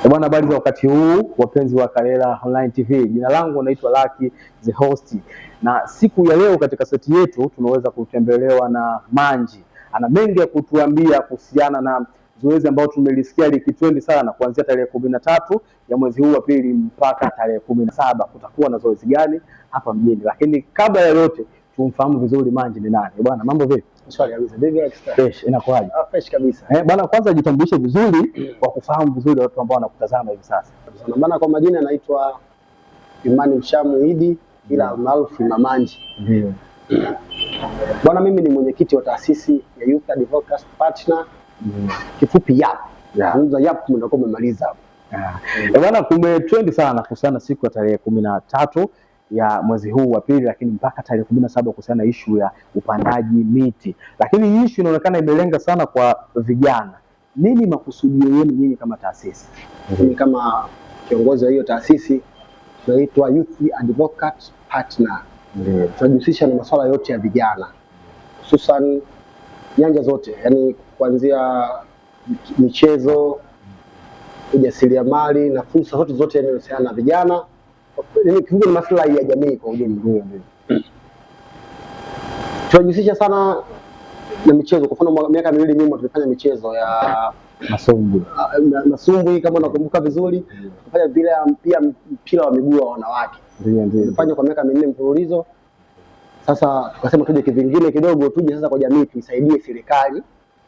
Bwana, habari za wakati huu wapenzi wa Kalela Online TV. Jina langu naitwa Lucky the host. Na siku ya leo katika seti yetu tumeweza kutembelewa na Manji. Ana mengi ya kutuambia kuhusiana na zoezi ambalo tumelisikia likitrendi sana kuanzia tarehe 13 ya mwezi huu wa pili mpaka tarehe 17. Kutakuwa na zoezi gani hapa mjini? Lakini kabla ya yote tumfahamu vizuri Manji ni nani. Bwana, mambo vipi? Swali kabisa. David fresh, inakuaje? Fresh kabisa. Bwana, kwanza jitambulishe vizuri kwa kufahamu vizuri watu ambao wanakutazama hivi sasa. Bwana, kwa majina naitwa Imani Mshamu Idi ila maarufu Manji. Ndio. Bwana, mimi ni mwenyekiti wa taasisi ya Youth Advocacy Partner. Kifupi YAP. Unaweza YAP ndio umemaliza hapo. Bwana, kumetrend sana kuhusiana siku ya tarehe 13 ya mwezi huu wa pili, lakini mpaka tarehe 17 kuhusiana na issue ya upandaji miti. Lakini hii issue inaonekana imelenga sana kwa vijana. Nini makusudio yenu nyinyi kama taasisi? Mimi kama kiongozi wa hiyo taasisi tunaitwa Youth Advocacy Partner. Tunajihusisha na masuala yote ya vijana, hususan nyanja zote, yani kuanzia michezo, ujasiriamali na fursa zote zinazohusiana na vijana. Ni maslahi ya jamii kwa ujumla. Tunajihusisha sana na michezo. Kwa mfano miaka miwili nyuma tulifanya michezo ya masumbwi kama unakumbuka vizuri. Tulifanya pia mpira wa miguu wa wanawake. Tulifanya kwa miaka 4 mfululizo. Sasa tukasema tuje kivingine kidogo, tuje sasa kwa jamii tuisaidie serikali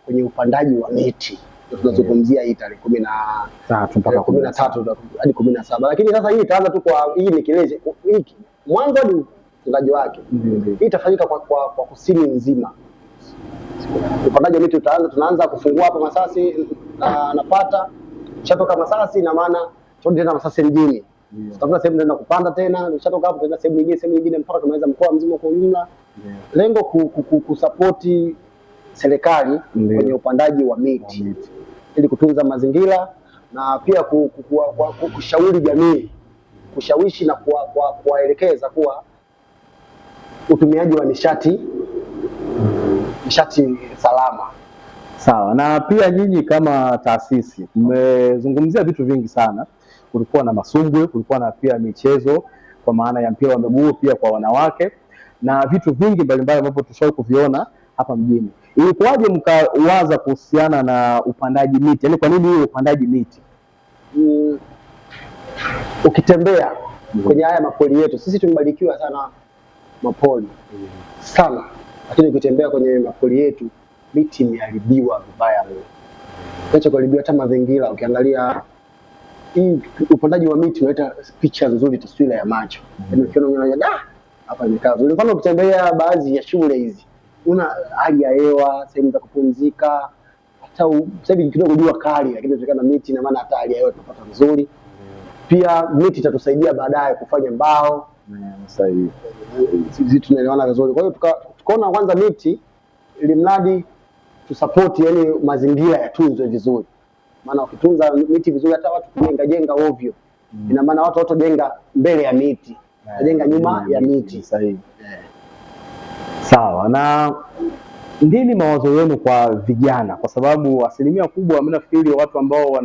kwenye upandaji wa miti. Tunazungumzia hii tarehe 13 mpaka 13 hadi 17. Lakini sasa hii itaanza tu kwa hii ni kilele hiki. Mwanzo ni ufungaji wake. Hii itafanyika kwa kusini nzima. Upandaji wa miti tunaanza kufungua hapa Masasi napata chatoka Masasi na maana turudi tena Masasi mjini. Tutafuta sehemu tena kupanda tena, tukishatoka hapo tena sehemu nyingine mpaka tumeweza mkoa mzima kwa ujumla. Lengo kusapoti serikali kwenye upandaji wa miti ili kutunza mazingira na pia kushauri jamii, kushawishi na kuwaelekeza kuwa utumiaji wa nishati salama. Sawa. Na pia nyinyi kama taasisi mmezungumzia vitu vingi sana. Kulikuwa na masumbwe, kulikuwa na pia michezo kwa maana ya mpira wa miguu pia kwa wanawake na vitu vingi mbalimbali ambavyo tushawahi kuviona hapa mjini. Ilikuwaje mkawaza kuhusiana na upandaji miti? Yaani kwa nini hiyo upandaji miti? Ukitembea kwenye haya mapoli yetu, sisi tumebarikiwa sana mapoli sana. Lakini ukitembea kwenye mapoli yetu miti imeharibiwa vibaya mno. Kiacha kuharibiwa hata mazingira, ukiangalia hii upandaji wa miti unaleta picha nzuri, taswira ya macho. Yaani ukiona hapa imekaa vizuri. Mfano ukitembea baadhi ya shule hizi una hali ya hewa, sehemu za kupumzika, hata sasa hivi kidogo jua kali, lakini tukana miti na maana hata hali ya hewa tunapata nzuri. Pia miti itatusaidia baadaye kufanya mbao. Sahihi. Sisi tunaelewana vizuri. Kwa hiyo tukaona kwanza miti ili mradi tusupport, yani mazingira yatunzwe vizuri. Maana ukitunza miti vizuri hata watu kujenga ovyo. Ina maana watu watojenga mbele ya miti, wajenga nyuma ya miti. Sahihi. Sawa. Na nini mawazo yenu kwa vijana? Kwa sababu asilimia kubwa mimi nafikiri watu ambao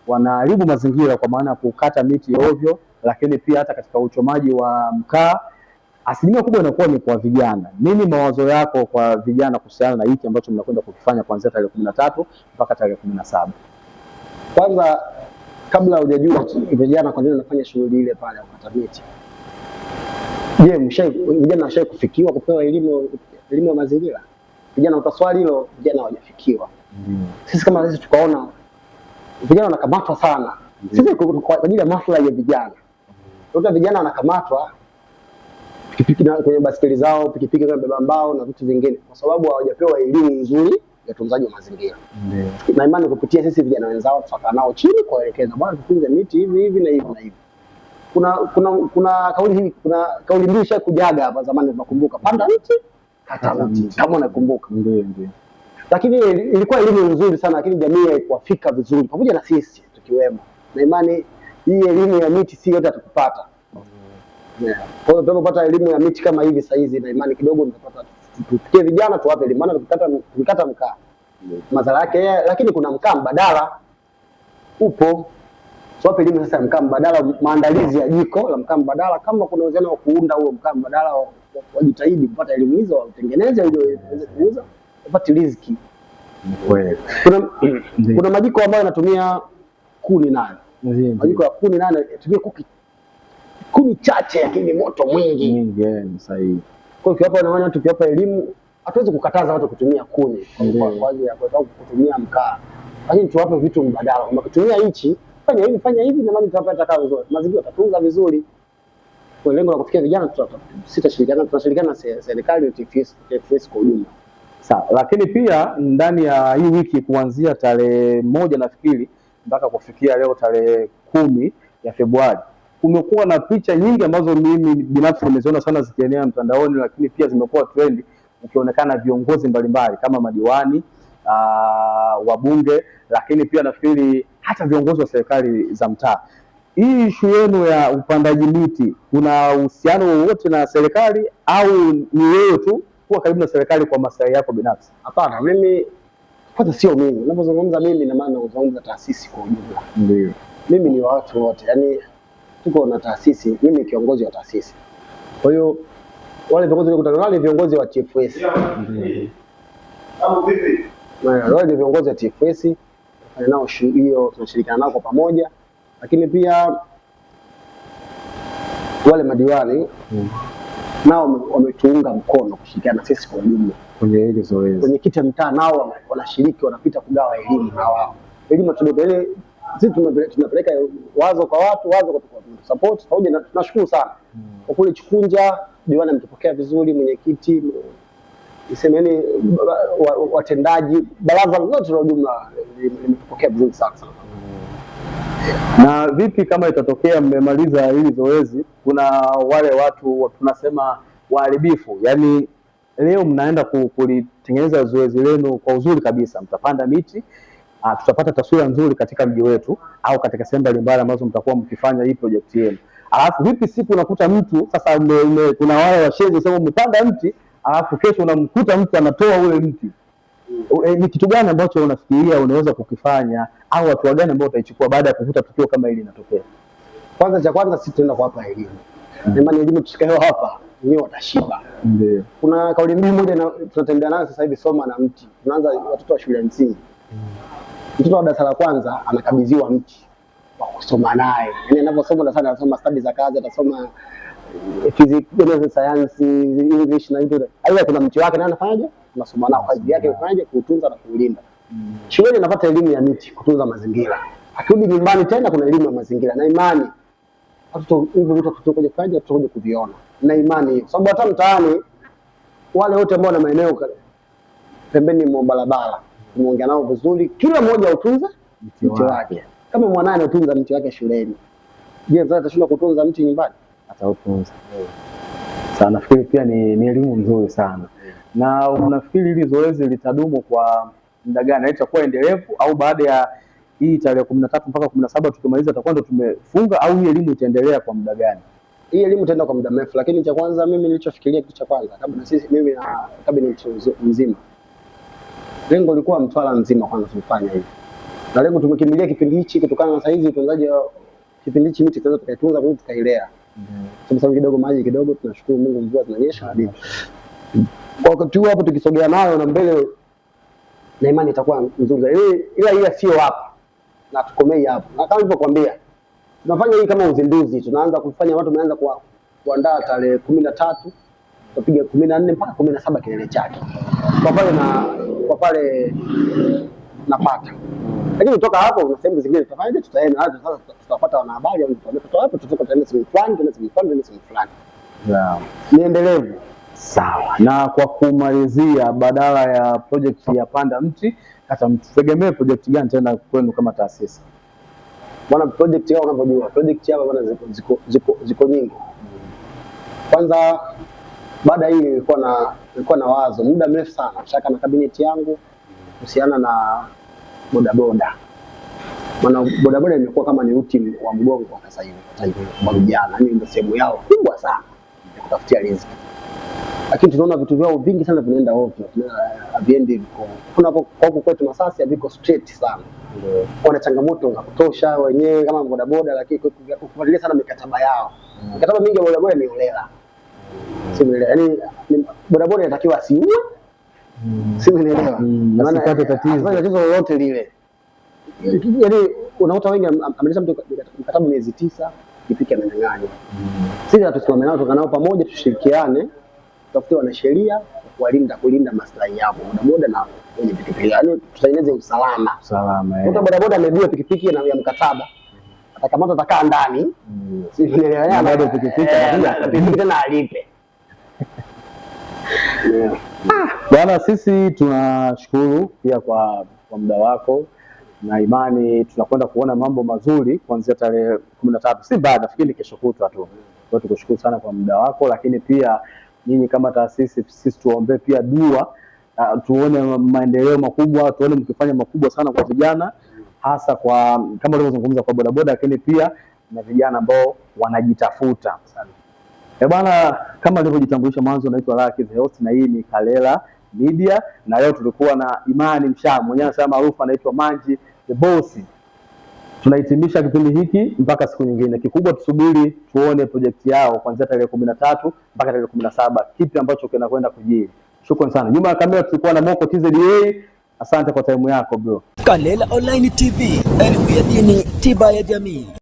wanaharibu mazingira kwa maana ya kukata miti ovyo, lakini pia hata katika uchomaji wa mkaa, asilimia kubwa inakuwa ni kwa vijana. Nini mawazo yako kwa vijana kuhusiana na hiki ambacho mnakwenda kukifanya kuanzia tarehe 13 mpaka tarehe 17? Kwanza kabla hujajua vijana kwa nini wanafanya shughuli ile pale ya kukata miti. Je, vijana washawahi kufikiwa kupewa elimu ya mazingira? Vijana utaswali hilo, vijana hawajafikiwa. Sisi kama sisi tukaona vijana wanakamatwa sana. Sisi kwa ajili ya maslahi ya vijana. Ndio vijana wanakamatwa pikipiki na kwenye basikeli zao, pikipiki kama beba mbao na vitu vingine kwa sababu hawajapewa elimu nzuri ya utunzaji wa mazingira. Na imani kupitia sisi vijana wenzao tutakaa nao chini kuelekeza bwana tutunze miti hivi na hivi. Kuna kauli mbiu isha kujaga hapa zamani tunakumbuka, panda mti kata mti, kama unakumbuka. Ndio. Lakini ilikuwa elimu nzuri sana, lakini jamii haikuwafika vizuri pamoja na sisi tukiwemo. Na imani hii elimu ya miti si yote atakupata. Kwa hiyo tunapopata elimu ya miti kama hivi sasa hizi na imani kidogo tutapata tufikie vijana tuwape elimu, maana tukikata mkaa madhara yake, lakini kuna mkaa mbadala upo. tuwape elimu sasa ya mkaa mbadala, maandalizi ya jiko la mkaa mbadala. Kama kuna uwezekano wa kuunda huo mkaa mbadala, wajitahidi kupata elimu hizo, watengeneze ili waweze kuuza, wapate riziki. Kuna majiko ambayo yanatumia kuni nayo. Majiko ya kuni nayo yanatumia kuni chache lakini moto mwingi. Sahihi. Kwa hiyo hapa naona tukiwapa elimu, hatuwezi kukataza watu kutumia kuni kwa ajili ya kutumia mkaa. Lakini tuwape vitu mbadala. Kama kutumia hichi, fanya hivi na maji tutapata kama vizuri. Mazingira yatatunza vizuri. Kwa lengo la kufikia vijana, tunashirikiana na serikali na TFS kwa ujumla. Sawa, lakini pia ndani ya hii wiki kuanzia tarehe 1 nafikiri mpaka kufikia leo tarehe 10 ya Februari kumekuwa na picha nyingi ambazo mimi binafsi nimeziona sana zikienea mtandaoni, lakini pia zimekuwa trend, ukionekana viongozi mbalimbali kama madiwani, wabunge, lakini pia nafikiri hata viongozi wa serikali za mtaa. Hii issue yenu ya upandaji miti kuna uhusiano wowote na serikali au ni wewe tu kuwa karibu na serikali kwa maslahi yako binafsi? Hapana, mimi kwanza sio mimi. Ninapozungumza mimi na maana nazungumza taasisi kwa ujumla. Ndio. Mimi ni watu wote. Yaani tuko na taasisi, mimi ni kiongozi wa taasisi. Kwa hiyo wale viongozi wale ni viongozi wa TFS. Vipi? Wale ni viongozi wa TFS. Nao hiyo tunashirikiana nao kwa pamoja. Lakini pia wale madiwani nao wametuunga mkono kushirikiana na sisi kwa ujumla kwenye hili zoezi. Kwenye kiti ya mtaa nao wanashiriki, wanapita kugawa elimu na wao. Elimu tunapeleka, sisi tunapeleka wazo kwa watu, wazo kwa support pamoja, na tunashukuru sana. Kwa kule Chukunja diwani ametupokea vizuri, mwenyekiti, nisemeni watendaji, baraza lote la ujumla limetupokea vizuri sana. Na vipi kama itatokea mmemaliza hili zoezi, kuna wale watu tunasema waharibifu, yani leo mnaenda kulitengeneza zoezi lenu kwa uzuri kabisa, mtapanda miti, tutapata taswira nzuri katika mji wetu au katika sehemu mbalimbali ambazo mtakuwa mkifanya hii project yenu. Alafu vipi siku unakuta mtu sasa, kuna wale washenzi sema mpanda mti, alafu kesho unamkuta mtu anatoa ule mti. Ni kitu gani ambacho unafikiria unaweza kukifanya au hatua gani ambayo utaichukua baada ya kukuta tukio kama hili linatokea? Kwanza cha kwanza sisi tunaenda kuwapa elimu. Maana elimu tushikayo hapa wenyewe watashiba. Ndio. Kuna kauli mbiu moja tunatembea nayo sasa hivi, soma na mti. Tunaanza watoto wa shule ya msingi. Mtoto wa darasa la kwanza anakabidhiwa mti wa kusoma naye. Yaani anaposoma darasani anasoma studies za kazi, atasoma physics, science, English na hivyo. Aidha kuna mti wake na anafanyaje? Tunasoma nao, kazi yake kufanyaje? Kuutunza na kuulinda. Shuleni anapata elimu ya miti, kutunza mazingira. Akirudi nyumbani tena kuna elimu ya mazingira na imani. Watoto hivyo vitu tutakuja kufanya, tutakuja kuviona. Na imani hiyo. Sababu hata mtaani wale wote ambao na maeneo pembeni mwa barabara, tumeongea nao vizuri, kila mmoja utunza mti wake. Kama mwanae anatunza mti wake shuleni, je, mzazi atashinda kutunza mti nyumbani? Atautunza. Sasa nafikiri pia ni elimu nzuri sana. Na unafikiri hili zoezi litadumu kwa muda gani? Itakuwa endelevu au baada ya hii tarehe 13 mpaka 17 tukimaliza tutakuwa ndo tumefunga, au hii elimu itaendelea kwa muda gani? Hii elimu itaenda kwa muda mrefu, lakini cha kwanza mimi nilichofikiria, kitu cha kwanza kabla sisi mimi na cabinet mzima, lengo lilikuwa Mtwara mzima kwanza tufanye hivi. Na lengo tumekimbilia kipindi hichi kutokana na saizi utunzaji kipindi hichi miti tunaweza tukaitunza kwa tukailea. Sababu kidogo maji kidogo, tunashukuru Mungu mvua zinanyesha hadi. Kwa wakati huo hapo tukisogea nayo na mbele, na imani itakuwa nzuri. Ila sio hapa. Na tukomei hapo. Na kama nilivyokuambia, tunafanya hii kama uzinduzi, tunaanza kufanya, watu wameanza kuandaa tarehe 13, tupiga 14 mpaka 17 kilele chake. Kwa pale napata. Lakini kutoka hapo na sehemu zingine tutafanyaje? Tutaenda hata sasa tutapata wanahabari au tutapata hapo, tutatoka tena sehemu fulani, tena sehemu fulani, tena sehemu fulani. Ni endelevu. Sawa. Na kwa kumalizia, badala ya project ya panda mti, hata mtegemee project gani tena kwenu kama taasisi? Bwana, project yao unavyojua, project hapa bwana ziko nyingi. Kwanza baada hii nilikuwa na wazo muda mrefu sana shaka na kabineti yangu kuhusiana na bodaboda. Maana bodaboda imekuwa kama ni uti wa mgongo kwa sasa hivi kwa vijana, ni ndio sehemu yao kubwa sana ya kutafutia riziki. Lakini tunaona vitu vyao vingi sana vinaenda ovyo, haviendi kuna kwa kwetu Masasi haviko straight sana. wana changamoto za kutosha wenyewe kama bodaboda, lakini kufuatilia sana mikataba yao. Mikataba mingi ya bodaboda ni holela. Yaani bodaboda inatakiwa asiue. Unaelewa? Maana tatizo lolote lile. Yaani unakuta wengi ameleta mtu mkataba miezi 9, pikipiki amenyang'anywa. Sisi tusimame nao, tukanao pamoja, tushirikiane, tutafute wanasheria kulinda maslahi yao bodaboda na wenye pikipiki. Yaani tutengeneze usalama. Mtu bodaboda ameibiwa pikipiki na ya mkataba, atakamatwa, atakaa ndani. Unaelewa? Bado pikipiki tena alipe. Bwana, sisi tunashukuru pia kwa muda wako na imani tunakwenda kuona mambo mazuri kuanzia tarehe 13, si baada, nafikiri kesho kutwa tu. Kwa tukushukuru sana kwa muda wako, lakini pia nyinyi kama taasisi, sisi tuombe pia dua, tuone maendeleo makubwa, tuone mkifanya makubwa sana kwa vijana, hasa kwa kama ulivyozungumza kwa bodaboda, lakini pia na vijana ambao wanajitafuta. Bwana, kama nilivyojitambulisha mwanzo, naitwa Lucky the Host na hii ni Kalela Media, na leo tulikuwa na Imani Mshamu, mwenyewe anasema maarufu anaitwa Manji the Boss. Tunahitimisha kipindi hiki mpaka siku nyingine. Kikubwa tusubiri tuone project yao kuanzia tarehe 13 mpaka tarehe 17, kipi ambacho kinakwenda kujiri. Shukrani sana. Nyuma ya kamera tulikuwa na Moko TZA. Asante kwa time yako bro. Kalela Online TV, elimu ya dini, tiba ya jamii.